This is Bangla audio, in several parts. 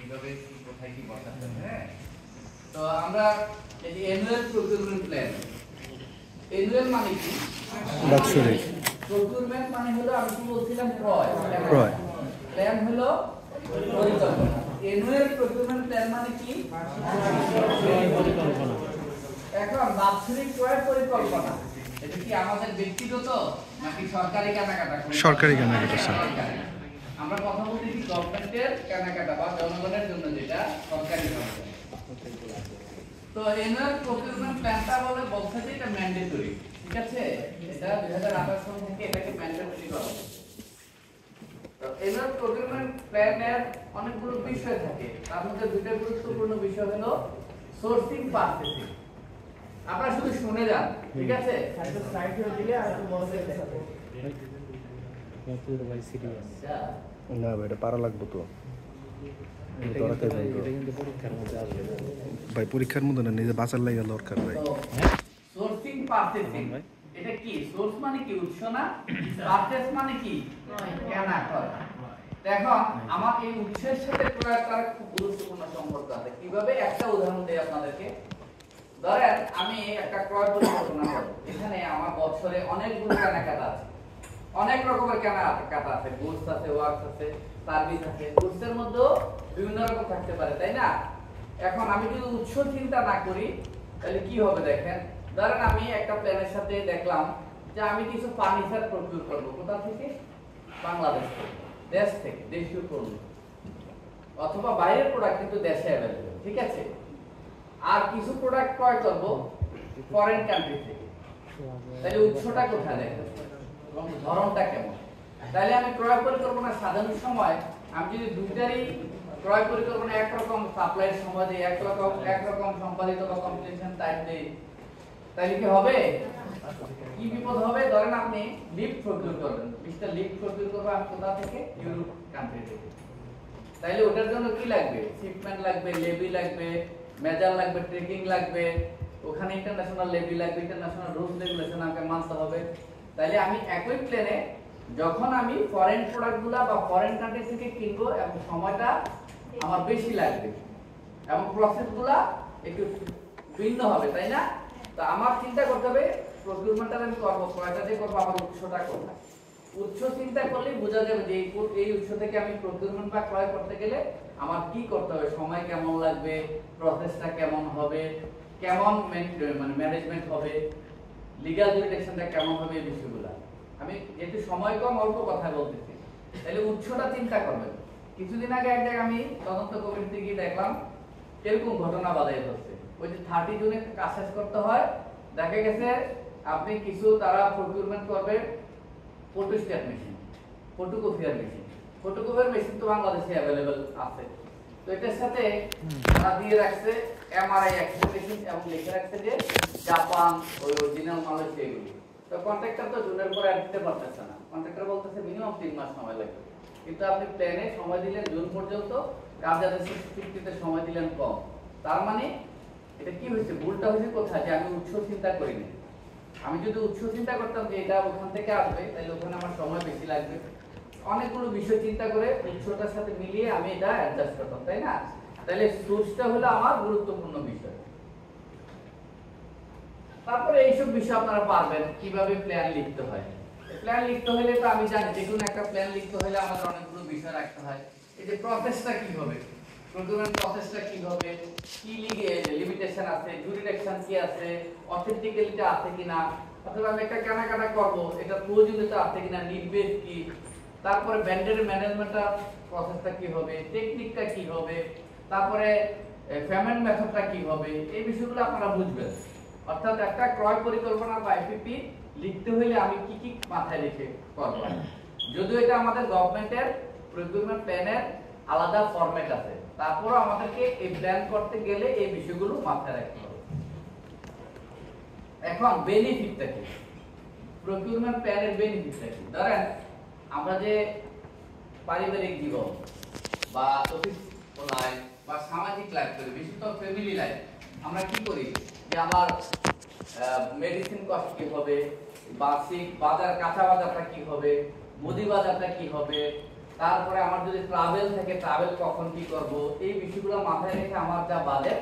কিভাবে কি কোথায় কি বসাতে হবে। হ্যাঁ, তো আমরা এই যে অ্যানুয়াল প্রকিউরমেন্ট প্ল্যান, অ্যানুয়াল মানে কি? বাৎসরিক। প্রকিউরমেন্ট মানে হলো আমি কি বলছিলাম ক্রয়, প্ল্যান হলো পরিকল্পনা। অ্যানুয়াল প্রকিউরমেন্ট প্ল্যান মানে কি? পরিকল্পনা। এখন বাৎসরিক ক্রয় পরিকল্পনা এটা কি আমাদের ব্যক্তিগত নাকি সরকারি কেনাকাটা? সরকারি কেনাকাটা স্যার। আমরা কথা বলতেছি গভর্নমেন্টের কেনাকাটা বা জনগণের জন্য যেটা সরকারি হবে। তো অ্যানুয়াল প্রকিউরমেন্ট প্ল্যানটা বলছে যে এটা ম্যান্ডেটরি, ঠিক আছে? এটা 2028 সাল থেকে এটাকে ম্যান্ডেটরি করা হবে। তো অ্যানুয়াল প্রকিউরমেন্ট প্ল্যানের অনেকগুলো বিষয় থাকে, তার মধ্যে দুটো গুরুত্বপূর্ণ বিষয় হলো সোর্সিং, পারচেজিং। আপনারা শুধু শুনে যান, ঠিক আছে? স্লাইড দিলে আর একটু বড় করে দেখাবো। না ভাই, এটা পারা লাগবে তো ভাই, পরীক্ষার মধ্যে না, নিজে বাঁচার লাগে দরকার ভাই। সোর্সিং, পারচেজিং এটা কি? সোর্স মানে কি? উৎস না? পারচেজ মানে কি? কেনা করা। দেখো আমার এই উৎসের সাথে ক্রয়ের খুব গুরুত্বপূর্ণ সম্পর্ক আছে। কিভাবে? একটা উদাহরণ দেই আপনাদেরকে। ধরেন আমি একটা ক্রয় পরিকল্পনা করব, এখানে আমার বছরে অনেকগুলো কেনাকাটা আছে, অনেক রকমের কেনাকাটা আছে, গুডস আছে, ওয়ার্কস আছে, সার্ভিস আছে। গুডসের মধ্যেও বিভিন্ন রকম থাকতে পারে, তাই না? এখন আমি যদি উৎস চিন্তা না করি তাহলে কি হবে দেখেন। ধরেন আমি একটা প্ল্যানের সাথে দেখলাম যে আমি কিছু ফার্নিচার প্রকিউর করব। কোথা থেকে? বাংলাদেশ থেকে, দেশ থেকে, দেশীয় পণ্য অথবা বাইরের প্রোডাক্ট কিন্তু দেশে অ্যাভেলেবল, ঠিক আছে? আর কিছু প্রোডাক্ট ক্রয় করব ফরেন কান্ট্রি থেকে। তাহলে উৎসটা কোথায় দেখেন এবং ধরনটা কেমন? তাহলে আমি ক্রয় পরিকল্পনা সাজানোর সময় আমি যদি দুইটারই ক্রয় পরিকল্পনা একরকম সাপ্লাইয়ের সময় দিই, একরকম সম্পাদিত বা কম্পিটিশন টাইপ দিই, তাহলে কি হবে? কি বিপদ হবে? ধরেন আপনি লিফট প্রকিউর করবেন, 20টা লিফট প্রকিউর করবেন আমি কোথা থেকে? ইউরোপ কান্ট্রি থেকে। তাহলে ওটার জন্য কি লাগবে? শিপমেন্ট লাগবে, লেভি লাগবে, মেজার লাগবে, ট্রেকিং লাগবে, ওখানে ইন্টারন্যাশনাল লেভি লাগবে, ইন্টারন্যাশনাল রুলস রেগুলেশন আমাকে মানতে হবে। তাহলে আমি একই প্লেনে যখন আমি ফরেন প্রোডাক্টগুলা বা ফরেন কান্ট্রি থেকে কিনবো এবং সময়টা আমার বেশি লাগবে এবং প্রসেসগুলা একটু ভিন্ন হবে, তাই না? তো আমার চিন্তা করতে হবে প্রকিউরমেন্টটা আমি করবো, ক্রয়টা যে করবো, আমার উৎসটা কোথায়। উৎস চিন্তা করলেই বোঝা যাবে যে এই উৎস থেকে আমি প্রকিউরমেন্ট বা ক্রয় করতে গেলে আমার কি করতে হবে, সময় কেমন লাগবে, প্রসেসটা কেমন হবে, কেমন মানে ম্যানেজমেন্ট হবে, লিগ্যাল জুরিডিকশনটা কেমন হবে, এই বিষয়গুলো। আমি যেহেতু সময় কম অল্প কথা বলতেছি, তাহলে উৎসটা চিন্তা করবেন। কিছুদিন আগে এক জায়গায় আমি তদন্ত কমিটিতে গিয়ে দেখলাম এরকম ঘটনা বাধাই হচ্ছে। ওই যে 30 জুনে কাজ শেষ করতে হয়, দেখা গেছে আপনি কিছু তারা প্রকিউরমেন্ট করবে photostat machine, photocopier machine. Photocopier machine তো বাংলাদেশে অ্যাভেলেবল আছে। তো এটার সাথে তারা দিয়ে রাখছে এমআরআই এক্স-রে মেশিন এবং লিখে রাখছে যে জাপান ওই অরিজিনাল মাল হচ্ছে এগুলি। তো কন্ট্রাক্টর তো জুনের পরে আর দিতে পারতেছে না, কন্ট্রাক্টর বলতেছে মিনিমাম 3 মাস সময় লাগবে। কিন্তু আপনি প্ল্যানে সময় দিলেন জুন পর্যন্ত, কাজ আদেশের চুক্তিতে সময় দিলেন কম। তার মানে এটা কি হয়েছে? ভুলটা হয়েছে কোথায়? যে আমি উৎস চিন্তা করিনি। আমি যদি উৎস চিন্তা করতাম যে এটা ওখান থেকে আসবে, তাহলে ওখানে আমার সময় বেশি লাগবে। অনেকগুলো বিষয় চিন্তা করে উৎসটার সাথে মিলিয়ে আমি এটা অ্যাডজাস্ট করতাম, তাই না? তাহলে সোর্সটা হলো আমার গুরুত্বপূর্ণ বিষয়। তারপরে এইসব বিষয় আপনারা পারবেন কিভাবে প্ল্যান লিখতে হয়। প্ল্যান লিখতে হলে তো আমি জানি যে কোনো একটা প্ল্যান লিখতে হলে আমাদের অনেকগুলো বিষয় রাখতে হয়। এই যে প্রসেসটা কি হবে, প্রকিউরমেন্ট প্রসেসটা কি হবে, কি লিমিটেশন আছে, জুরিডিকশন কি আছে, অথেন্টিক্যালিটি আছে কিনা, অথবা আমি একটা কেনাকাটা করব এটা প্রয়োজনীয়তা আছে কিনা, নিড বেস কি, তারপরে ব্র্যান্ডের ম্যানেজমেন্টটা প্রসেসটা কি হবে, টেকনিকটা কি হবে, তারপরে পেমেন্ট মেথডটা কি হবে, এই বিষয়গুলো আপনারা বুঝবেন। অর্থাৎ একটা ক্রয় পরিকল্পনা বা আইপিপি লিখতে হলে আমি কি কি মাথায় রেখে করব। যদিও এটা আমাদের গভর্নমেন্টের প্রকিউরমেন্ট প্ল্যানের আলাদা ফরম্যাট আছে, তারপরও আমাদেরকে এই প্ল্যান করতে গেলে এই বিষয়গুলো মাথায় রাখতে হবে। এখন বেনিফিটটা কি? প্রকিউরমেন্ট প্ল্যানের বেনিফিটটা কি? ধরেন আমরা যে পারিবারিক জীবন বা অফিস লাইফ বা সামাজিক লাইফ করি, বিশেষত ফ্যামিলি লাইফ, আমরা কি করি যে আমার মেডিসিন কস্ট কি হবে, বার্ষিক বাজার, কাঁচা বাজারটা কি হবে, মুদি বাজারটা কি হবে, তারপরে আমার যদি ট্রাভেল থাকে ট্রাভেল কখন কি করব, এই বিষয়গুলো মাথায় রেখে আমার যা বাজেট,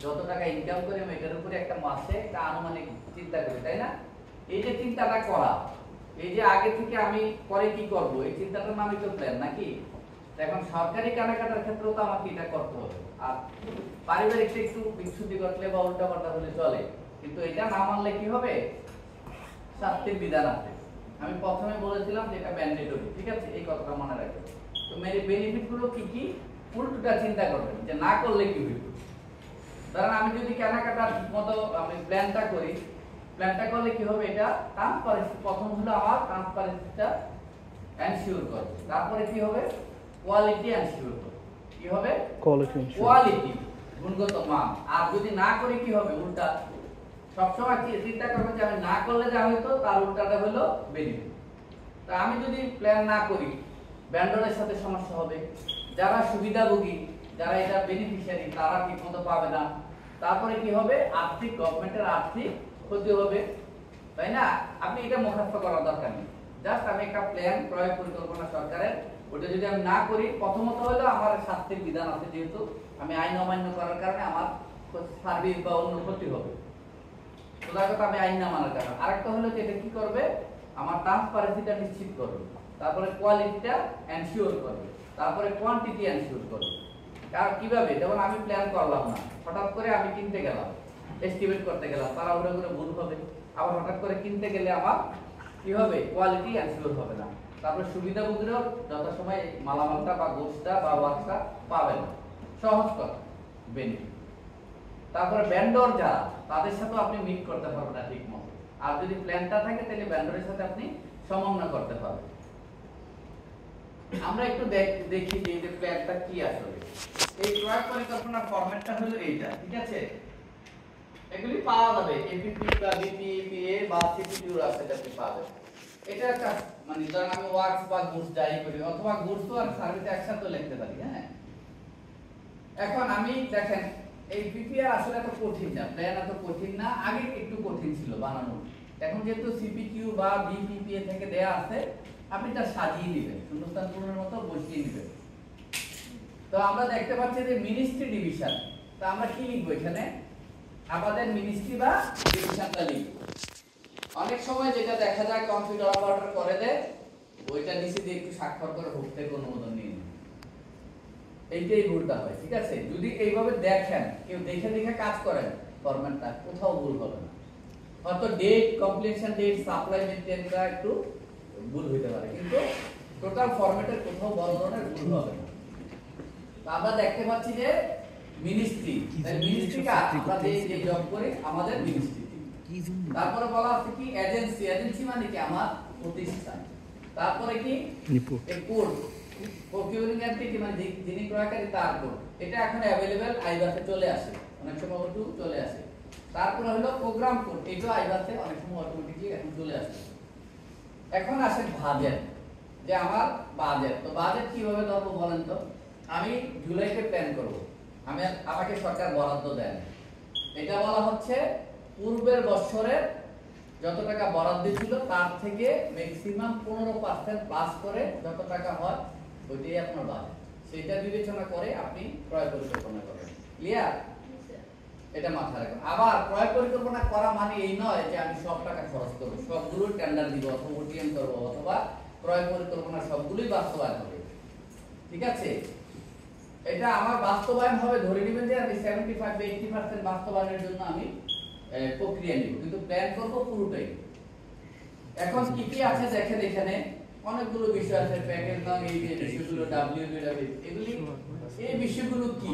যত টাকা ইনকাম করি আমি এটার উপরে একটা মাসে একটা আনুমানিক চিন্তা করি, তাই না? এই যে চিন্তাটা করা, এই যে আগে থেকে আমি পরে কি করব, এই চিন্তাটার নামই তো প্ল্যান, নাকি? এখন সরকারি কেনাকাটার ক্ষেত্রেও তো আমাকে এটা করতে হবে। আর পারিবারিক একটু বিচ্ছুতি ঘটলে বা উল্টাপাল্টা হলে চলে, কিন্তু এটা না মানলে কি হবে? শাস্তির বিধান আছে। আমি প্রথমে বলেছিলাম যে এটা ম্যান্ডেটরি, ঠিক আছে? এই কথাটা মনে রাখবেন। তো মেরি বেনিফিট গুলো কি কি, উল্টোটা চিন্তা করবেন যে না করলে কি হবে। ধরেন আমি যদি কেনাকাটা ঠিকমতো আমি প্ল্যানটা করি, প্ল্যানটা করলে কি হবে? এটা ট্রান্সপারেন্সি, প্রথম হলো আমার ট্রান্সপারেন্সিটা এনশিওর করবে। তারপরে কি হবে? কোয়ালিটি এনশিওর করবে। কি হবে? কোয়ালিটি, গুণগত মান। আর যদি না করি কি হবে? উল্টা। সবসময় চিন্তা করবেন যে আমি না করলে যা হতো তার উল্টাটা হলো বেনিফিট। তা আমি যদি প্ল্যান না করি, ভেন্ডরের সাথে সমস্যা হবে, যারা সুবিধাভোগী, যারা এটা বেনিফিশিয়ারি, তারা ঠিকমতো পাবে না। তারপরে কি হবে? আর্থিক, গভর্নমেন্টের আর্থিক ক্ষতি হবে, তাই না? আপনি এটা মুখস্থ করার দরকার নেই। জাস্ট আমি একটা প্ল্যান, প্রয়োগ পরিকল্পনা সরকারের, ওটা যদি আমি না করি, প্রথমত হলো আমার শাস্তির বিধান আছে, যেহেতু আমি আইন অমান্য করার কারণে আমার সার্ভিস বা অন্য ক্ষতি হবে। সোজাগত আমি আইন না মানার কারণে। আরেকটা হলো যে এটা কি করবে? আমার ট্রান্সপারেন্সিটা নিশ্চিত করবে, তারপরে কোয়ালিটিটা এনশিওর করবে, তারপরে কোয়ান্টিটি এনশিওর করবে। কারণ কিভাবে? যেমন আমি প্ল্যান করলাম না, হঠাৎ করে আমি কিনতে গেলাম, এস্টিমেট করতে গেলাম, তাড়াহুড়ো করে ভুল হবে। আবার হঠাৎ করে কিনতে গেলে আমার কি হবে? কোয়ালিটি এনশিওর হবে না। তারপরে সুবিধাভোগীরাও যথাসময়ে মালামালটা বা গোছটা বা ওয়ার্কটা পাবে না। সহজ কথা, বেনিফিট। তারপরে ভেন্ডর যারা, তাদের সাথে আপনি মিট করতে পারবেন না ঠিক মতো। আর যদি প্ল্যানটা থাকে তাহলে ভেন্ডরের সাথে আপনি সমন্বয় করতে পারবেন। আমরা একটু দেখি যে এই যে প্ল্যানটা কি আসলে। এই প্রয়োগ পরিকল্পনার ফরম্যাটটা হলো এইটা, ঠিক আছে? এগুলি পাওয়া যাবে এপিপি বা বিপিএ বা সিপিটিউ আছে, আপনি পাবেন। এটা একটা মানে ধরেন আমি ওয়ার্কস বা গুডস যাই করি, অথবা গুডস আর সার্ভিস একসাথে লিখতে পারি, হ্যাঁ? এখন আমি দেখেন এই পিপিআর আসলে এত কঠিন না, প্ল্যান এত কঠিন না, আগে একটু কঠিন ছিল বানানো। এখন যেহেতু সিপিকিউ বা বিপিপিএ থেকে দেয়া আছে, আপনি তা সাজিয়ে দিবেন, শূন্যস্থান পূরণের মতো বসিয়ে দিবেন। তো আমরা দেখতে পাচ্ছি যে মিনিস্ট্রি ডিভিশন, তো আমরা কি লিখবো এখানে? আমাদের মিনিস্ট্রি বা ডিভিশনটা লিখব। অনেক সময় যেটা দেখা যায় কম্পিউটার অপারেটর করে দেয়, ওইটা নিচে দিয়ে একটু স্বাক্ষর করে হোক থেকে অনুমোদন নিয়ে নেয়। এইটাই ভুলটা হয়, ঠিক আছে? যদি এইভাবে দেখেন, কেউ দেখে দেখে কাজ করেন, ফরম্যাটটা কোথাও ভুল হবে না। হয়তো ডেট, কমপ্লিশন ডেট, সাপ্লাই মেইনটেইনটা একটু ভুল হইতে পারে, কিন্তু টোটাল ফরম্যাটের কোথাও বড় ধরনের ভুল হবে না। আমরা দেখতে পাচ্ছি যে মিনিস্ট্রি, মিনিস্ট্রি কাজ আমরা যে জব করি আমাদের মিনিস্ট্রি। তারপরে বলা আছে কি এজেন্সি, এজেন্সি মানে কি আমার প্রতিষ্ঠান। তারপরে কি এই কোড, প্রকিউরিং এন্টিটি মানে যিনি ক্রয়কারী তার কোড, এটা এখন अवेलेबल আইবাসে চলে আসে, অনেক সময় ওটু চলে আসে। তারপরে হলো প্রোগ্রাম কোড, এটা আইবাসে অনেক সময় অটোমেটিক্যালি এখন চলে আসে। এখন আসে বাজেট, যে আমার বাজেট। তো বাজেট কিভাবে ধরবো বলেন তো? আমি জুলাইতে প্ল্যান করব, আমাকে সরকার বরাদ্দ দেন, এটা বলা হচ্ছে পূর্বের বছরের যত টাকা বরাদ্দ ছিল তার থেকে ম্যাক্সিমাম 15% প্লাস করে যত টাকা হয় ওইটাই আপনার বাজেট। সেটা বিবেচনা করে আপনি ক্রয় পরিকল্পনা করবেন। ক্লিয়ার? এটা মাথায় রাখবেন। আবার ক্রয় পরিকল্পনা করা মানে এই নয় যে আমি সব টাকা খরচ করব, সবগুলো টেন্ডার দিব অথবা ওটিএম করব, অথবা ক্রয় পরিকল্পনা সবগুলোই বাস্তবায়ন হবে, ঠিক আছে? এটা আমার বাস্তবায়ন হবে, ধরে নেবেন যে আমি 75-80% বাস্তবায়নের জন্য আমি প্রক্রিয়া নিব, কিন্তু প্ল্যান করব পুরোটাই। এখন কি কি আছে দেখেন, এখানে অনেকগুলো বিষয় আছে, প্যাকেজ নাম, এই যে বিষয়গুলো ডব্লিউডব্লিউ, এগুলি এই বিষয়গুলো কি,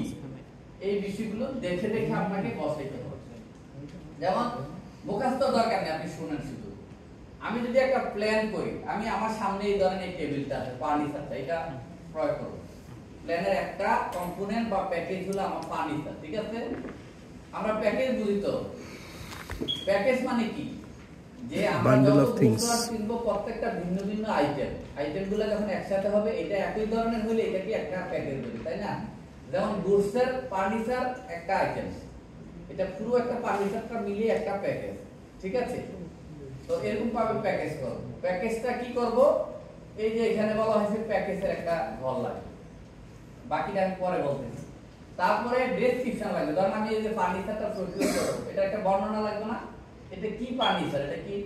এই বিষয়গুলো দেখে দেখে আপনাকে বসাইতে হবে। যেমন মুখস্থ দরকার নেই, আপনি শুনেন শুধু। আমি যদি একটা প্ল্যান করি, আমি আমার সামনে এই ধরনের টেবিলটা আছে, ফার্নিচারটা, এটা প্রয়োগ করব। প্ল্যানের একটা কম্পোনেন্ট বা প্যাকেজ হলো আমার ফার্নিচার, ঠিক আছে? আমরা প্যাকেজ বুঝি তো, প্যাকেজ মানে কি? যে আমরা যত গুডস কিনবো প্রত্যেকটা ভিন্ন ভিন্ন আইটেম, আইটেমগুলো যখন একসাথে হবে, এটা একই ধরনের হলে এটা কি একটা প্যাকেজ হবে, তাই না? যেমন গুডসের ফার্নিচার একটা আইটেম, এটা পুরো একটা ফার্নিচারটা মিলিয়ে একটা প্যাকেজ, ঠিক আছে? তো এরকম ভাবে প্যাকেজ করব। প্যাকেজটা কি করব? এই যে এখানে বলা হয়েছে প্যাকেজের একটা ঘর লাগবে, বাকিটা আমি পরে বলতেছি। তারপরে ডেসক্রিপশন লাগবে, ধরুন আমি এই যে ফার্নিচারটা প্রস্তুত করব, এটা একটা বর্ণনা লাগবে না? এটা কি ফার্নিচার, এটা কি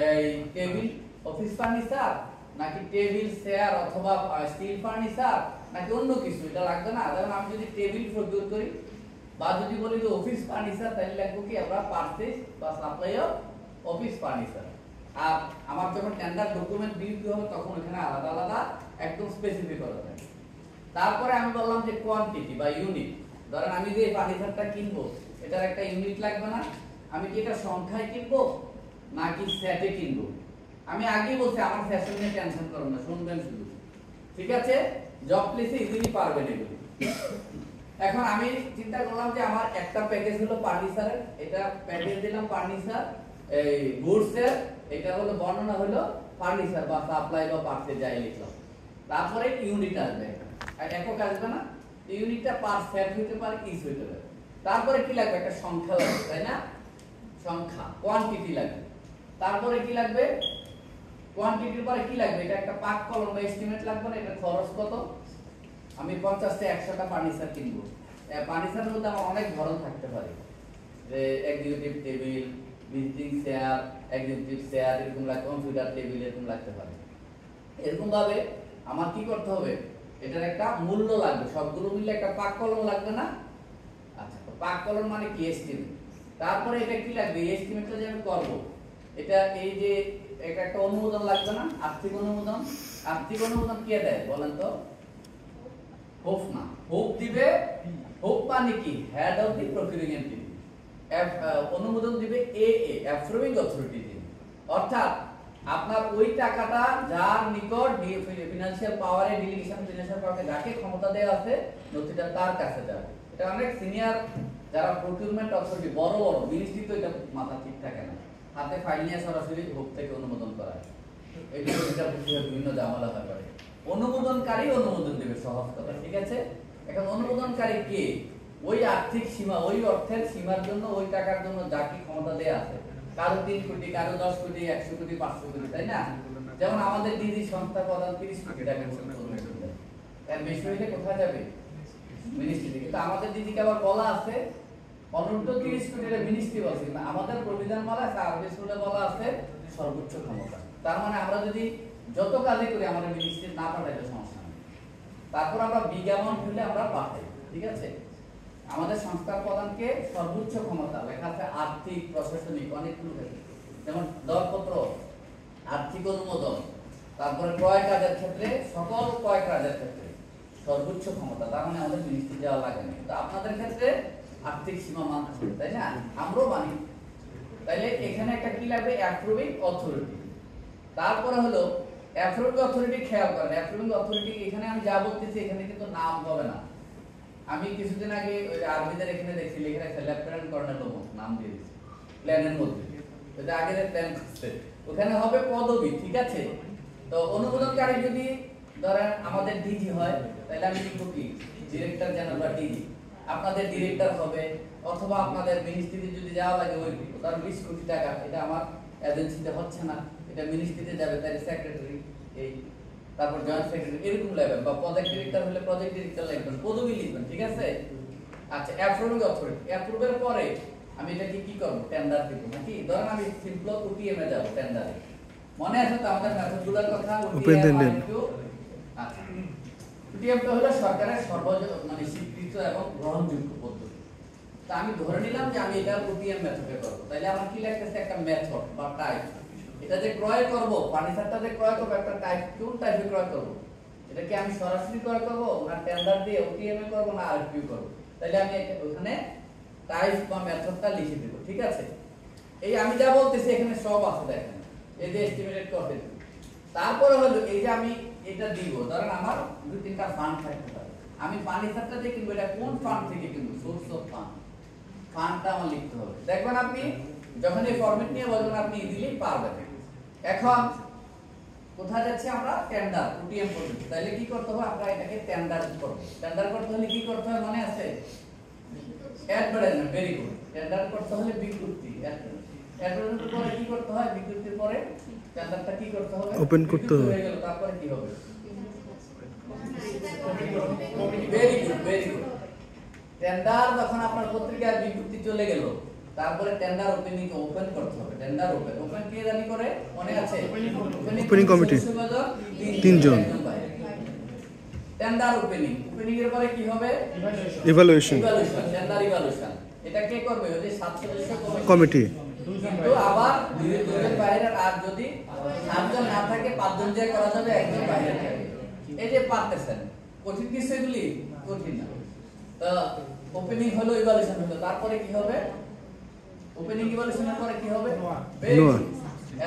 এই টেবিল অফিস ফার্নিচার নাকি টেবিল চেয়ার অথবা স্টিল ফার্নিচার নাকি অন্য কিছু, এটা লাগবে না? যেমন আমি যদি টেবিল প্রস্তুত করি বা যদি বলি যে অফিস ফার্নিচার, তাহলে লিখবো কি আমরা পারচেজ বা সাপ্লাই অফ অফিস ফার্নিচার। আর আমার যখন টেন্ডার ডকুমেন্ট বিক্রি হবে তখন এখানে আলাদা আলাদা একদম স্পেসিফিক করা থাকে। তারপরে আমি বললাম যে কোয়ান্টিটি বা ইউনিট, ধরেন আমি যে ফার্নিচারটা কিনবো এটার একটা ইউনিট লাগবে না? আমি কি এটা সংখ্যায় কিনবো নাকি সেটে কিনবো? আমি আগেই বলছি আমার ফ্যাশন নিয়ে টেনশন করবেন না, শুনবেন শুধু, ঠিক আছে? জব প্লেসে ইজিলি পারবেন এগুলো। এখন আমি চিন্তা করলাম যে আমার একটা প্যাকেজ হলো ফার্নিচারের, এটা প্যাকেজ দিলাম ফার্নিচার এই গুডসের, এটা হলো বর্ণনা হলো ফার্নিচার বা সাপ্লাই বা পার্টসে যাই লিখলাম। তারপরে ইউনিট আসবে, আর একক আসবে না, ইউনিটটা পার সেট হইতে পারে, ইচ হইতে পারে। তারপরে কি লাগবে? একটা সংখ্যা লাগবে, তাই না? সংখ্যা, কোয়ান্টিটি লাগবে। তারপরে কি লাগবে? কোয়ান্টিটির পরে কি লাগবে? এটা একটা পাক কলম বা এস্টিমেট লাগবে না? এটা খরচ কত? আমি 50 টা 100 টা ফার্নিচার কিনবো, ফার্নিচারের মধ্যে আমার অনেক ধরন থাকতে পারে, যে executive table, visiting chair, executive chair, এরকম লাগবে, কম্পিউটার টেবিল এরকম লাগতে পারে। এরকম ভাবে আমার কি করতে হবে? এটার একটা মূল্য লাগবে, সবগুলো মিলে একটা পাক কলম লাগবে না? আচ্ছা, তো পাক কলম মানে কি? এস্টিমেট। তারপরে এটা কি লাগবে? এই এস্টিমেটটা যে আমি করব, এটা এই যে এটা একটা অনুমোদন লাগবে না? আর্থিক অনুমোদন। আর্থিক অনুমোদন কে দেয় বলেন তো? হোপ না, হোপ দিবে। হোপ মানে কি? Head of the procuring entity. অনুমোদন দিবে এএ, অ্যাপ্রুভিং অথরিটি দিবে। অর্থাৎ আপনার ওই টাকাটা যার নিকট ফিনান্সিয়াল পাওয়ারে ডেলিগেশন ফিনান্সিয়াল পাওয়ারে যাকে ক্ষমতা দেওয়া আছে নথিটা তার কাছে যাবে। এটা অনেক সিনিয়র যারা প্রকিউরমেন্ট অথরিটি বড় বড় মিনিস্ট্রি তো এটা মাথা ঠিক থাকে না, হাতে ফাইল নিয়ে সরাসরি হোপ থেকে অনুমোদন করায়, এটা বিভিন্ন ঝামেলা হয়ে পড়ে। অনুমোদনকারী অনুমোদন দেবে, সহজ কথা, ঠিক আছে? এখন অনুমোদনকারী কে? ওই আর্থিক সীমা, ওই অর্থের সীমার জন্য, ওই টাকার জন্য যাকে ক্ষমতা দেয়া আছে, কারো 3 কোটি, কারো 10 কোটি, 100 কোটি, 500 কোটি, তাই না? যেমন আমাদের ডিজি সংস্থা প্রধান 30 কোটি টাকা অনুমোদন দেয়, এর বেশি হইলে কোথায় যাবে? মিনিস্ট্রি। কিন্তু আমাদের ডিজিকে আবার বলা আছে অনন্ত 30 কোটি টাকা মিনিস্ট্রি বলছে, কিন্তু আমাদের প্রবিধানমালা সার্ভিস রুলে বলা আছে সর্বোচ্চ ক্ষমতা। তার মানে আমরা যদি যত কাজই করি আমাদের মিনিস্ট্রি না পাঠাইলে সমস্যা নেই, তারপর আমরা বিগ অ্যামাউন্ট হলে আমরা পাঠাই, ঠিক আছে? আমাদের সংস্থার প্রধানকে সর্বোচ্চ ক্ষমতা লেখা আছে আর্থিক, প্রশাসনিক, অনেকগুলো ক্ষেত্রে, যেমন দরপত্র, আর্থিক অনুমোদন, তারপরে ক্রয় কাজের ক্ষেত্রে, সকল ক্রয় কাজের ক্ষেত্রে সর্বোচ্চ ক্ষমতা। তার মানে আমাদের মিনিস্ট্রি যাওয়া লাগে না, কিন্তু আপনাদের ক্ষেত্রে আর্থিক সীমা মানতে হবে, তাই না? আমরাও মানি। তাইলে এখানে একটা কি লাগবে? Approving authority. তারপরে হলো অ্যাপ্রুভিং অথরিটি, খেয়াল করেন অ্যাপ্রুভিং অথরিটি এখানে আমি যা বলতেছি এখানে কিন্তু নাম হবে না। আমি কিছুদিন আগে ওই আরবিদের এখানে দেখছি লেখা আছে লেফটেন্যান্ট কর্নেল নাম দিয়ে দিয়েছে প্ল্যানের মধ্যে, এটা আগে যে প্ল্যান করছে ওখানে হবে পদবি, ঠিক আছে? তো অনুমোদনকারী যদি ধরেন আমাদের ডিজি হয় তাহলে আমি লিখব কি? ডিরেক্টর জেনারেল বা ডিজি। আপনাদের ডিরেক্টর হবে, অথবা আপনাদের মিনিস্ট্রিতে যদি যাওয়া লাগে ওই ধরেন 20 কোটি টাকা, এটা আমার এজেন্সিতে হচ্ছে না, এটা মিনিস্ট্রিতে যাবে, তাই সেক্রেটারি, এই তারপর জয়েন্ট সেক্রেটারি, এরকম লেভেল, বা প্রজেক্ট ডিরেক্টর হলে প্রজেক্ট ডিরেক্টর লিখবেন, পদবি লিখবেন, ঠিক আছে? আচ্ছা, অ্যাপ্রুভিং অথরিটি, অ্যাপ্রুভের পরে আমি এটাকে কি করব? টেন্ডার দিব নাকি? ধরেন আমি সিম্পল ওটিএম এ যাব টেন্ডারে, মনে আছে তো আমাদের মেথডগুলোর কথা? আচ্ছা, ওটিএমটা হলো সরকারের মানে স্বীকৃত এবং গ্রহণযোগ্য পদ্ধতি। তা আমি ধরে নিলাম যে আমি এটা ওটিএম মেথডে করব, তাইলে আমার কি লাগতেছে? একটা মেথড বা টাইপ। এটা যে ক্রয় করব, ফার্নিচারটা যে ক্রয় করব, একটা টাইপ, কোন টাইপে ক্রয় করব? এটা কি আমি সরাসরি ক্রয় করব না টেন্ডার দিয়ে ওটিএম এ করব না আরপিও করব? তাইলে আমি ওখানে টাইপ বা মেথডটা লিখে দেব, ঠিক আছে? এই আমি যা বলতেছি এখানে সব আছে, দেখেন এই যে এস্টিমেটেড করতে। তারপরে হলো এই যে আমি এটা দিব, ধরেন আমার 2-3টা ফান্ড থাকতে পারে, আমি ফার্নিচারটা যে কিনবো এটা কোন ফান্ড থেকে কিনবো? সোর্স অফ ফান্ড, ফান্ডটা আমার লিখতে হবে। দেখবেন আপনি যখন এই ফরম্যাট নিয়ে বলবেন আপনি ইজিলি পারবেন। এখন কোথায় যাচ্ছে আমরা? টেন্ডার, ওটিএম পদ্ধতি। তাহলে কি করতে হবে? আমরা এটাকে টেন্ডার করব। টেন্ডার করতে হলে কি করতে হয় মনে আছে? Advertisement, very good. টেন্ডার করতে হলে বিজ্ঞপ্তি, অ্যাডভার্টাইজমেন্টের পরে কি করতে হয়? বিজ্ঞপ্তির পরে টেন্ডারটা কি করতে হবে? Open করতে হবে। হয়ে গেল, তারপরে কি হবে? Very good, very good. Tender যখন আপনার পত্রিকার বিজ্ঞপ্তি চলে গেল, তারপরে টেন্ডার ওপেনিং ওপেন করতে হবে। টেন্ডার ওপেন কে জানি করে মনে আছে? ওপেনিং কমিটি 3 জন। টেন্ডার ওপেনিং এর পরে কি হবে? Evaluation tender evaluation. এটা কে করবে? ওই যে 7 সদস্য কমিটি। কিন্তু আবার দুজন বাইরের, আর যদি 7 জন না থাকে 5 জন যে করা যাবে, একজন বাইরে থাকে। এই যে পারতেছেন, কঠিন কিছু এগুলি কঠিন না। তো ওপেনিং হলো, ইভালুয়েশন হলো, তারপরে কি হবে? ওপেনিং ইভালুয়েশনের পরে কি হবে? নোয়া।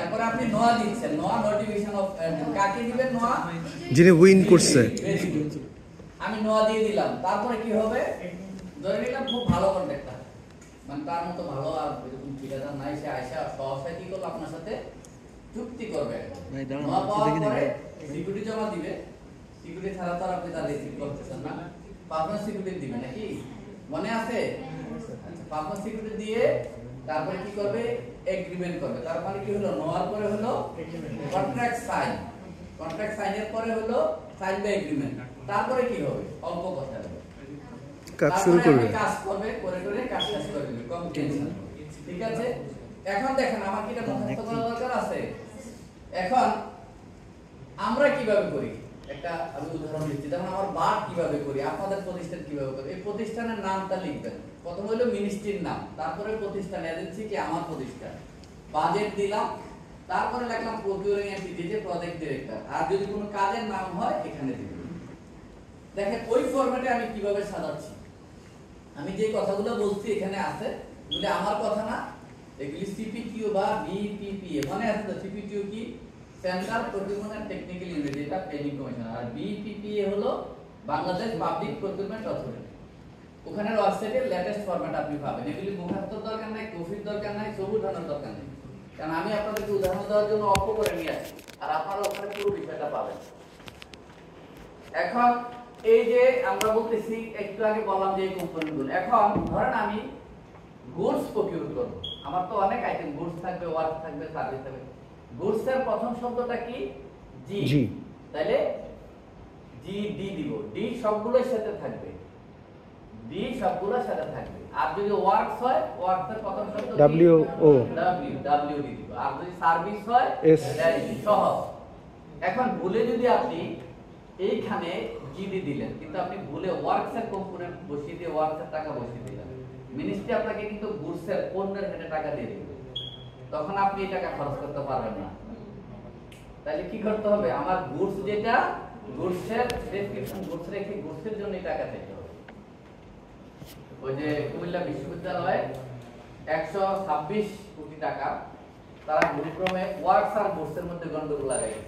এরপরে আপনি নোয়া দিচ্ছেন। নোয়া নোটিফিকেশন অফ, কাকে দিবেন নোয়া? যিনি উইন করছে। আমি নোয়া দিয়ে দিলাম। তারপরে কি হবে? ধরে নিলাম খুব ভালো কন্ট্রাক্টর, মানে তার মতো ভালো আর এরকম ঠিকাদার নাই, সে আয়সা সহসায় কি করলো আপনার সাথে চুক্তি করবে। নোয়া পাওয়ার পরে সিকিউরিটি জমা দিবে। সিকিউরিটি ছাড়া তো আর আপনি তার রিসিভ করতেছেন না, পার্টনার সিকিউরিটি দিবে নাকি? মনে আছে? পার্টনার সিকিউরিটি দিয়ে তারপরে কি করবে? এগ্রিমেন্ট করবে। তার মানে কি হলো? নোয়ার পরে হলো কন্ট্রাক্ট সাইন। কন্ট্রাক্ট সাইনের পরে হলো সাইন বাই এগ্রিমেন্ট। তারপরে কি হবে? অল্প কথা হবে, কাজ শুরু করবে। কাজ করবে, করে করে কাজ শেষ করে দিবে, কম টেনশন। ঠিক আছে? এখন দেখেন আমার কি এটা মুখস্থ করা দরকার আছে? এখন আমরা কিভাবে করি একটা আমি উদাহরণ দিচ্ছি। যেমন আমার বাদ কিভাবে করি, আপনাদের প্রতিষ্ঠান কিভাবে করে। এই প্রতিষ্ঠানের নামটা লিখবেন। প্রথম হলো মিনিস্ট্রির নাম, তারপরে প্রতিষ্ঠান এজেন্সি কি আমার প্রতিষ্ঠান, বাজেট দিলাম, তারপরে লিখলাম প্রকিউরিং এন্টিটি যে প্রজেক্ট ডিরেক্টর, আর যদি কোনো কাজের নাম হয় এখানে দিবেন। দেখেন ওই ফরম্যাটে আমি কিভাবে সাজাচ্ছি। আমি যে কথাগুলো বলছি এখানে আছে, এগুলো আমার কথা না, এগুলি সিপিটিও বা বিপিপিএ। মনে আছে তো? সিপিটিও কি? Central procurement and technical unit, যেটা প্ল্যানিং কমিশন। আর বিপিপিএ হলো বাংলাদেশ পাবলিক প্রকিউরমেন্ট অথরিটি। ওখানের ওয়েবসাইটে লেটেস্ট ফরম্যাট আপনি পাবেন। এগুলি মুখস্থ দরকার নাই, কপির দরকার নাই, সবুজ ধারণার দরকার নেই, কারণ আমি আপনাদেরকে উদাহরণ দেওয়ার জন্য অল্প করে নিয়ে আসি, আর আপনারা ওখানে পুরো বিষয়টা পাবেন। এখন এই যে আমরা বলতেছি, একটু আগে বললাম যে এই কম্পোনেন্টগুলো, এখন ধরেন আমি গুডস প্রকিউর করব। আমার তো অনেক আইটেম, গুডস থাকবে, ওয়ার্ক থাকবে, সার্ভিস থাকবে। গুডস এর প্রথম শব্দটা কি? জি। তাহলে জি ডি দিব। ডি সবগুলোর সাথে থাকবে, ডি সবগুলোর সাথে থাকবে। আর যদি ওয়ার্কস হয়, ওয়ার্কস এর প্রথম শব্দ ডব্লিউ ও ডব্লিউ ডি দিব। আর যদি সার্ভিস হয়, এস। সহজ। এখন ভুলে যদি আপনি এইখানে জিডি দিলেন, কিন্তু আপনি ভুলে ওয়ার্কস এর কম্পোনেন্ট বসিয়ে দিয়ে ওয়ার্কস এর টাকা বসিয়ে দিলেন, মিনিস্ট্রি আপনাকে কিন্তু গুডস এর পণ্যের হেডে টাকা দিয়ে দিবে, তখন আপনি এই টাকা খরচ করতে পারবেন না। তাহলে কি করতে হবে? আমার গুডস যেটা, গুডস এর ডেসক্রিপশন, গুডস রেখে গুডস এর জন্য টাকা দিতে হবে। ওই যে কুমিল্লা বিশ্ববিদ্যালয়ে 126 কোটি টাকা তারা ভূমিক্রমে ওয়ার্কস আর গুডস এর মধ্যে গন্ডগোল লাগাইছে।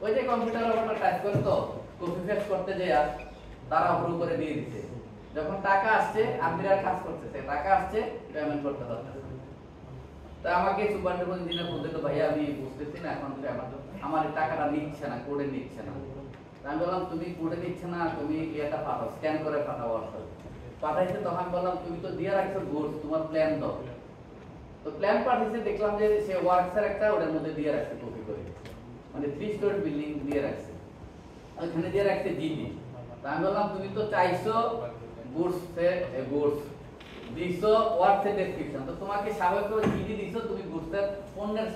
ওই যে কম্পিউটারে আমরা টাইপ করে তো কপি পেস্ট করতে যায়া তারা হুড়ু করে দিয়ে দিতে, যখন টাকা আসছে আমিরা কাজ করতেছে, টাকা আসছে পেমেন্ট করতে পারতেছে। তা আমাকে সুপারভাইজার ইঞ্জিনিয়ার বলতে, তো ভাই আমি বুঝতেছি না, এখন আমার টাকাটা নিচ্ছে না, কোডে নিচ্ছে না। আমি বললাম তুমি কোডে নিচ্ছে না, তুমি এটা পাঠাও, স্ক্যান করে পাঠাও। পাঠাইছে, তখন বললাম তুমি তো দিয়ে রাখছো গুডস, তোমার প্ল্যান দাও। তো প্ল্যান পাঠিয়েছে, দেখলাম যে সে ওয়ার্কসের একটা ওটার মধ্যে দিয়ে রাখছে কপি করে, মানে 3 স্টোরি বিল্ডিং দিয়ে রাখছে, ওখানে দিয়ে রাখছে জিডি। আমি বললাম তুমি তো চাইছো গুডস দিছো ওয়ার্কসের ডেসক্রিপশন, তো তোমাকে স্বাভাবিকভাবে জিডি দিছো, তুমি গুডসের পণ্যের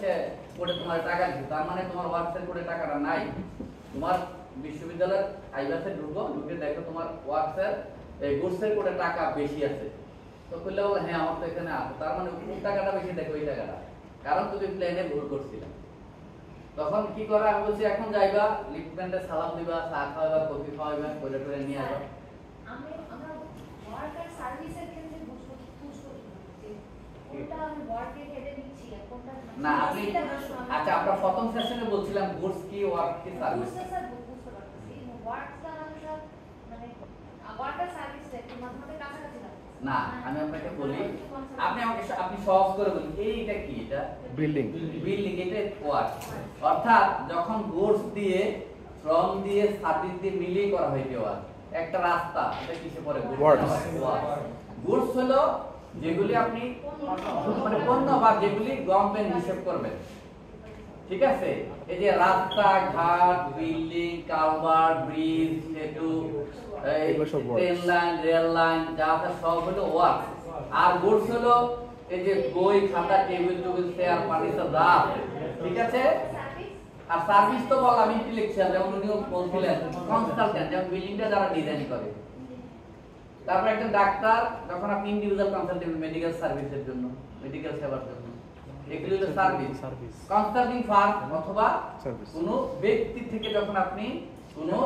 কোডে তোমার টাকা দিছো, তার মানে তোমার ওয়ার্কসের কোডে টাকাটা নাই। তোমার বিশ্ববিদ্যালয়ের আইবাসে ঢুকে দেখো তোমার ওয়ার্কসের এই গুডসের কোডে টাকা বেশি আছে। তো কইলে বলে হ্যাঁ আমার তো এখানে আছে, তার মানে কোন টাকাটা বেশি, দেখো এই টাকাটা, কারণ তুমি প্ল্যানে ভুল করছিলে। তখন কি করা? আমি বলছি এখন যাইবা লিফটম্যানকে সালাম দিবা, চা খাওয়াইবা, কফি খাওয়াইবা, করে করে নিয়ে আসবা। আমরা ওয়ার্কার সার্ভিসের ক্ষেত্রে বুঝবো যে কোনটা আমি ওয়ার্কের হেডে নিচ্ছি আর কোনটা না আপনি, আচ্ছা আমরা প্রথম সেশনে বলছিলাম গুডস কি ওয়ার্ক কি সার্ভিস। বুঝতে স্যার বুঝতে পারতেছি, ওয়ার্কটা মানে ওয়ার্কার সার্ভিস একটু মাঝে কাছাকাছি লাগে না। আমি আপনাকে বলি, আপনি সহজ করে বলি, এইটা কি? এটা বিল্ডিং। বিল্ডিং, এটা ওয়ার্ক। অর্থাৎ যখন গুডস দিয়ে, শ্রম দিয়ে, সার্ভিস দিয়ে মিলিয়ে করা হয় ওয়ার্ক। একটা রাস্তা, এটা কিসে পড়ে? গুডস হলো যেগুলি আপনি মানে পণ্য বা যেগুলি গভর্নমেন্ট হিসেব করবেন, ঠিক আছে? এই যে রাস্তা ঘাট, বিল্ডিং, কালভার্ট, ব্রিজ, সেতু, ট্রেন লাইন, রেল লাইন, যা আছে সব হলো ওয়ার্ক। আর গুডস হলো এই যে বই, খাতা, টেবিল, চেয়ার, ফার্নিচার যা আছে, ঠিক আছে? আর সার্ভিস তো বললাম ইন্টেলেকচুয়াল, যেমন উনিও বলছিলেন কনসালটেন্ট, যেমন বিল্ডিংটা যারা ডিজাইন করে। তারপর একজন ডাক্তার, যখন আপনি ইন্ডিভিজুয়াল কনসালটেন্ট মেডিকেল সার্ভিসের জন্য, মেডিকেল সেবার জন্য, এগুলো হলো সার্ভিস। কনসাল্টিং ফার্ম অথবা কোনো ব্যক্তি থেকে যখন আপনি কোনো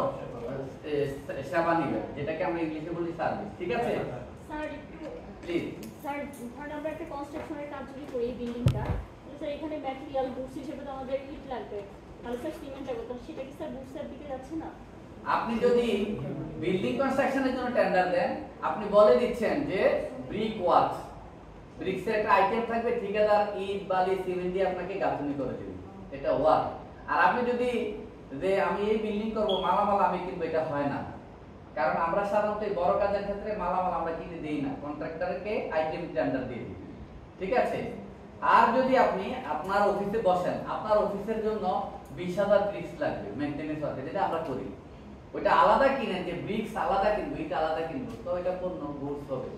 সেবা নেবেন, যেটাকে আমরা ইংলিশে বলি সার্ভিস, ঠিক আছে? স্যার প্লিজ স্যার, ধরেন আমরা একটা কনস্ট্রাকশনের কাজ যদি করি এই বিল্ডিংটা, স্যার এখানে ম্যাটেরিয়াল গুডস হিসেবে তো আমাদের ইট লাগবে, তাহলে স্যার সিমেন্ট লাগবে, তাহলে সেটা কি স্যার গুডসের দিকে যাচ্ছে না? আপনি যদি বিল্ডিং কনস্ট্রাকশনের জন্য টেন্ডার দেন, আপনি বলে দিচ্ছেন যে ব্রিক ওয়ার্কস, ব্রিক্সের একটা আইটেম থাকবে, ঠিকাদার ইট বালি সিমেন্ট দিয়ে আপনাকে গাঁথনি করে দেবে, এটা ওয়ার্ক। আর আপনি যদি যে আমি এই বিল্ডিং করব, মালামাল আমি কিনবো, এটা হয় না। কারণ আমরা সাধারণত এই বড় কাজের ক্ষেত্রে মালামাল আমরা কিনে দেই না, কন্ট্রাক্টরকে আইটেম টেন্ডার দিয়ে দিই, ঠিক আছে? আর যদি আপনি আপনার অফিসে বসেন, আপনার অফিসের জন্য 20,000 ব্রিক্স লাগবে মেইনটেনেন্স ওয়ার্কে, যেটা আমরা করি, ওইটা আলাদা কিনেন, যে ব্রিক্স আলাদা কিনবো, এটা আলাদা কিনবো, তো এটা পণ্য গুডস হবে,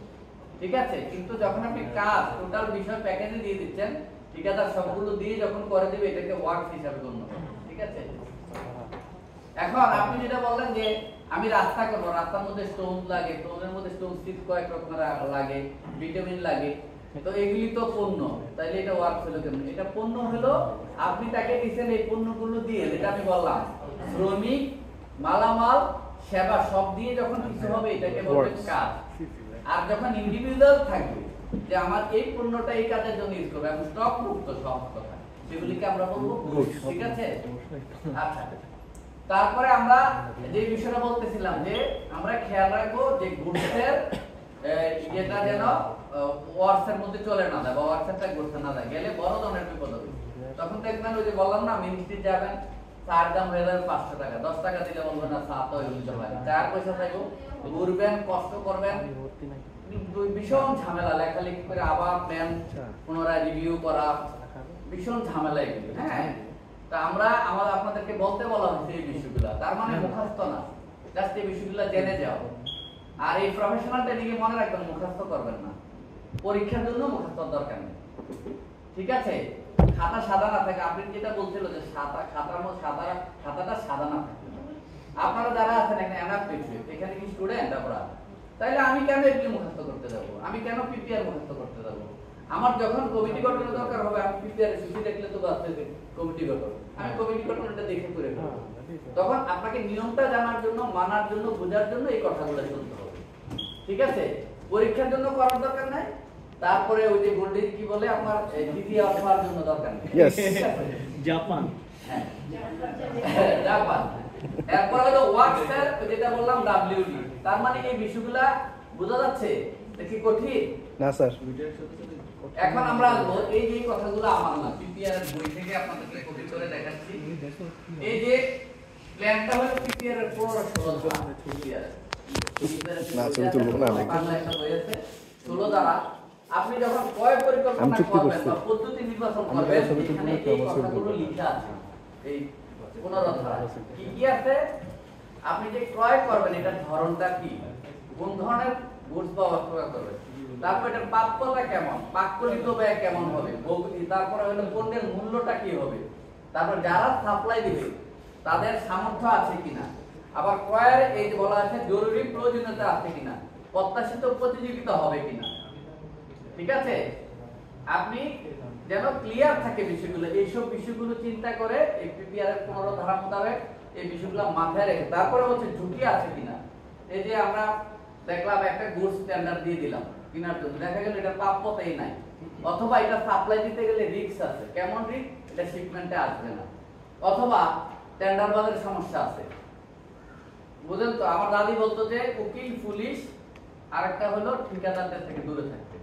ঠিক আছে? কিন্তু যখন আপনি কাজ টোটাল বিষয় প্যাকেজে দিয়ে দিচ্ছেন, ঠিকাদার সবগুলো দিয়ে যখন করে দেবে, এটাকে ওয়ার্ক হিসাবে গণ্য হবে, ঠিক আছে? এখন আপনি যেটা বললেন যে আমি রাস্তা করব, রাস্তার মধ্যে স্টোন লাগে, স্টোনের মধ্যে স্টোন সিট কয়েক রকমের লাগে, ভিটামিন লাগে, তো এগুলি তো পণ্য, তাইলে এটা ওয়ার্ক হলো কেন? এটা পণ্য হলো আপনি তাকে দিচ্ছেন এই পণ্যগুলো দিয়ে, যেটা আমি বললাম শ্রমিক, মালামাল, সেবা সব দিয়ে যখন কিছু হবে, এটাকে বলবেন কাজ। আর যখন ইন্ডিভিজুয়াল থাকবে যে আমার এই পণ্যটা এই কাজের জন্য ইউজ করবে, এবং স্টক মুক্ত সব কথা, সেগুলিকে আমরা বলবো গুডস, ঠিক আছে? আচ্ছা, তারপরে আমরা যে বিষয়টা বলতেছিলাম যে আমরা খেয়াল রাখবো যে গুডসের এটা যেন ওয়ার্কসের মধ্যে চলে না যায়, বা ওয়ার্কসেরটা গুডসে না যায়, গেলে বড় ধরনের বিপদ হবে। তখন দেখবেন ওই যে বললাম না, মিনিস্ট্রি যাবেন, চার দাম হয়ে যাবে 500 টাকা, 10 টাকা দিলে বলবেন না, চা তো হইতে পারে, 4 পয়সা থাকবো, ঘুরবেন, কষ্ট করবেন, ভীষণ ঝামেলা, লেখালেখি করে আবার প্ল্যান পুনরায় রিভিউ করা, ভীষণ ঝামেলা এগুলো। হ্যাঁ, তা আমরা আপনাদেরকে বলতে বলা হচ্ছে এই বিষয়গুলো, তার মানে মুখস্থ না, জাস্ট এই বিষয়গুলো জেনে যাও। আর এই প্রফেশনাল ট্রেনিং এ মনে রাখবেন, মুখস্থ করবেন না, পরীক্ষার জন্য মুখস্থ দরকার নেই, ঠিক আছে? খাতা সাদা না থাকে, আপনি যেটা বলছিল যে খাতাটা সাদা না থাকে, আপনারা যারা আছেন এখানে এনাফ এখানে কি স্টুডেন্ট আপনারা, তাইলে আমি কেন এগুলি মুখস্থ করতে যাব? আমি কেন পিপিআর মুখস্থ করতে যাব? আমার যখন কমিটি গঠনের দরকার হবে, আমি পিপিআর সূচি দেখলে তো বাদ দেবে কমিটি গঠন, আমি কমিটি গঠনটা দেখে করে ফেলব। তখন আপনাকে নিয়মটা জানার জন্য, মানার জন্য, বোঝার জন্য এই কথাগুলো শুনতে হবে, ঠিক আছে? পরীক্ষার জন্য করার দরকার নাই, তারপরে ওই যে গোল্ডেন কি বলে আমার দ্বিতীয় অফার জন্য দরকার নেই, জাপান, হ্যাঁ জাপান। এরপর হলো ওয়ার্কসের, যেটা বললাম ডব্লিউডি, তার মানে এই বিষয়গুলা বোঝা যাচ্ছে দেখি কঠিন না স্যার। এখন আমরা এই যে কথাগুলো আমার না, পিপিআর এর বই থেকে আপনাদেরকে কপি করে দেখাচ্ছি। এই যে প্ল্যানটা হলো পিপিআর এর পুরো 16 ধারা, না ছবি তুলবো না আমি, বাংলা একটা বই আছে 16 ধারা। আপনি যখন ক্রয় পরিকল্পনা করবেন বা পদ্ধতি নির্বাচন করবেন, এখানে এই কথাগুলো লেখা আছে, এই 15 ধারা কি কি আছে। আপনি যে ক্রয় করবেন, এটার ধরনটা কি, কোন ধরনের গুডস বা বস্তু করবেন, তারপর এটার প্রাপ্যতা কেমন, প্রাক্কলিত ব্যয় কেমন হবে, তারপরে হলো পণ্যের মূল্যটা কি হবে, তারপর যারা সাপ্লাই দিবে তাদের সামর্থ্য আছে কিনা, আবার ক্রয়ের এই যে বলা আছে জরুরি প্রয়োজনীয়তা আছে কিনা, প্রত্যাশিত প্রতিযোগিতা হবে কিনা, ঠিক আছে? আপনি যেন ক্লিয়ার থাকে বিষয়গুলো, এইসব বিষয়গুলো চিন্তা করে এই পিপিআর এর 15 ধারা মোতাবেক এই বিষয়গুলো মাথায় রেখে, তারপরে হচ্ছে ঝুঁকি আছে কিনা। এই যে আমরা দেখলাম একটা গুডস টেন্ডার দিয়ে দিলাম কেনার জন্য, দেখা গেল এটা প্রাপ্যতাই নাই, অথবা এটা সাপ্লাই দিতে গেলে রিস্ক আছে, কেমন রিস্ক, এটা শিপমেন্টে আসবে না, অথবা টেন্ডার বাজারে সমস্যা আছে, বুঝলেন তো? আমার দাদি বলতো যে উকিল পুলিশ, আরেকটা হলো ঠিকাদারদের থেকে দূরে থাকতে,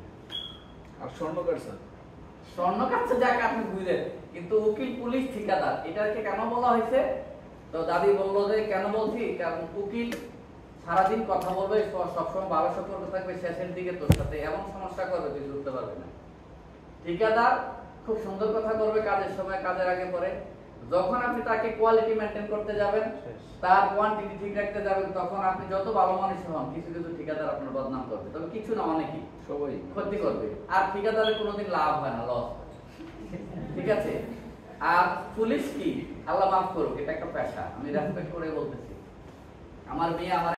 আর স্বর্ণকার স্যার, স্বর্ণকার যাকে আপনি বুঝলেন, কিন্তু উকিল পুলিশ ঠিকাদার এটাকে কেন বলা হয়েছে? তো দাদি বললো যে কেন বলছি, কারণ উকিল সারাদিন কথা বলবে, সবসময় ভালো সম্পর্ক থাকবে, শেষের দিকে তোর সাথে এমন সমস্যা করবে তুই বুঝতে পারবে না। ঠিকাদার খুব সুন্দর কথা করবে কাজের সময়, কাজের আগে পরে, যখন আপনি তাকে কোয়ালিটি মেইনটেইন করতে যাবেন, তার কোয়ান্টিটি ঠিক রাখতে যাবেন, তখন আপনি যত ভালো মানুষ হন, কিছু কিছু ঠিকাদার আপনার বদনাম করবে, তবে কিছু না অনেকই সবাই ক্ষতি করবে। আর ঠিকাদারের কোনোদিন লাভ হয় না, লস হয়। ঠিক আছে? আর পুলিশ কি, আল্লাহ মাফ করুক, এটা একটা পেশা, আমি রেসপেক্ট করে বলতেছি। আমার মেয়ে আমার